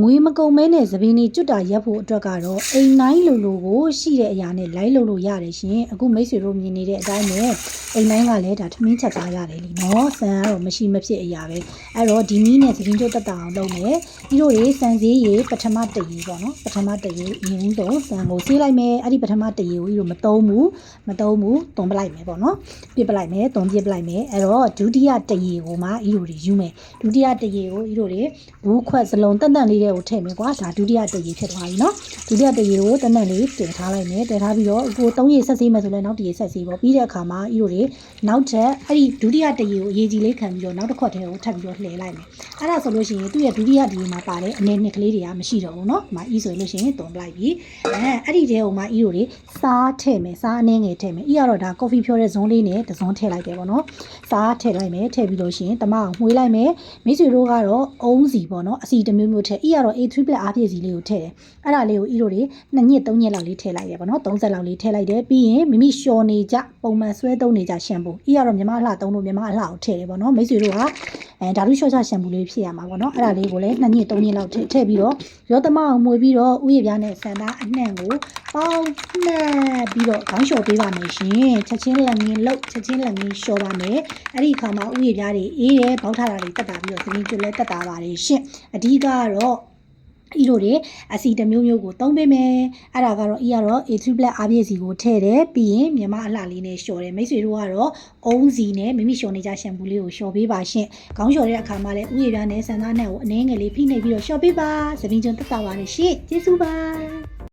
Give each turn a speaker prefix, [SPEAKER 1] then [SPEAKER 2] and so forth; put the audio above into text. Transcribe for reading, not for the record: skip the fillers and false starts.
[SPEAKER 1] ငွေမကုန်မဲနဲ့သပင်းလေးကျွတ်တာရက်ဖို့အတွက်ကတော့အိမ်တိုင်းလိုလိုကိုရှိတဲ့အရာနဲ့လိုက်လို့လို့ရတယ်ရှင်အခုမိတ်ဆွေတို့မြင်နေတဲ့အတိုင်းပဲအိမ်တိုင်းကလည်းဒါထမင်းချက်သားရတယ်လीနော်ဆန်ကတော့မရှိမဖြစ်အရာပဲအဲ့တော့ဒီနည်းနဲ့သပင်းကျွတ်တက်တာအောင်လုပ်မယ်ပြီးတော့ဆန်စည်းရေပထမတရေပေါ့နော်ပထမတရေအရင်ဆုံးဆန်ကိုဆေးလိုက်မယ်အဲ့ဒီပထမတရေကိုမသုံးဘူးသွန်ပလိုက်မယ်ပေါ့နော်ပြစ်ပလိုက်မယ်သွန်ပြစ်ပလိုက်မယ်အဲ့တော့ဒုတိယတရေကိုမှဤလိုတွေယူမယ်ဒုတိယတရေကိုဤလိုတွေဘူးခွက်စလုံးတန်တန်လေးတွေကိုထည့်မယ်ကွာဒါဒုတိယတရေဖြစ်သွားပြီနော်ဒုတိယတရေကိုတန်တန်လေးတည်ထားလိုက်မယ်တည်ထားပြီးတော့ကို3ရေဆက်ဆေးမယ်ဆိုလဲနောက်တရေဆက်ဆေးပေါ့ပြီးတဲ့အခါမှာဤလိုတွေနောက်ထပ်အဲ့ဒီဒုတိယတရေကိုအရေးကြီးလေးခံပြီးတော့နောက်တစ်ခွက်ထဲကိုထပ်ပြီးတော့လှည့်လိုက်မယ်အဲ့ဒါဆိုလို့ရှိရင်သူ့ရဲ့ဒုတိယတရေမှာပါတဲ့အနေနှစ်ကလေးတွေကမရှိတော့ဘူးနော်ဒီမှာဤဆိုလို့ရှိရင်သွန်ပလိုက်ပြီအဲ့ဒီထဲကိုမှဤလိုတွေစားထည့်မယ်စားအနည်းငယ်ထည့်မယ်ဤကတော့ဒါကော်ဖီဖြောတဲ့ဇွန်းလေးနဲ့တဇွန်းထည့်လိုက်တယ်ပေါ့နော်စားထည့်လိုက်မယ်ထည့်ပြီးလို့ရှိရင်တမအောင်မှွေးလိုက်မယ်မိတ်ဆွေတို့ကတော့အုံးစီပေါ့နော်အစီတစ်မျိုးမျိုးထည့်ဤကတော့ A3 plus အားပြည့်စီလေးကိုထည့်တယ်အဲ့ဒါလေးကိုဤလိုတွေ2ညစ်3ညစ်လောက်လေးထည့်လိုက်တယ်ပေါ့နော်30လောက်လေးထည့်လိုက်တယ်ပြီးရင်မိမိလျှော်နေကြပုံမှန်ဆွဲသုံးနေကြရှမ်ပူဤကတော့မြမအလှသုံးလို့မြမအလှကိုထည့်တယ်ပေါ့နော်မိတ်ဆွေတို့ကဓာတုလျှော့ချရှမ်ပူလေးဖြစ်ရမှာပေါ့နော်အဲ့ဒါလေးကိုလည်း2ညစ်3ညစ်လောက်ထည့်ပြီးတော့ရောသမအောင်မှွေးပြီးတော့ဥယျာပြားနဲ့ဆန်သားအနှံ့ကိုပေါင်းနှက်ပြီးတော့ခေါင်းလျှော်ပေးပါမယ်ရှင်ချက်ချင်းလက်ငင်းလှုပ်ချက်ချင်းလက်ငင်းလျှော်ပါမယ်အဲ့ဒီအခါမှာဥယျာပြားတွေအေးတယ်ပေါက်ထတာတွေတက်တာပြီးတော့သင်းကျွတ်လဲတက်တာပါတယ်ရှင်အဓိကတော့ဤလိုတွေအစီတစ်မျိုးမျိုးကိုသုံးပေးမယ်အဲ့ဒါကတော့ဤကတော့ A3 plus အားပြည့်စီကိုထည့်တယ်ပြီးရင်မြန်မာအလှလေးနဲ့လျှော်တယ်မိတ်ဆွေတို့ကတော့အုံးစီနဲ့မိမိလျှော်နေကြရှမ်ပူလေးကိုလျှော်ပေးပါရှင်ခေါင်းလျှော်တဲ့အခါမှာလည်းဥယျာပြားနဲ့ဆန်သားနဲ့ကိုအနည်းငယ်လေးဖိနှိပ်ပြီးတော့လျှော်ပေးပါသပင်းကျွန်းတက်တာပါလေရှင်ကျေးဇူးပါ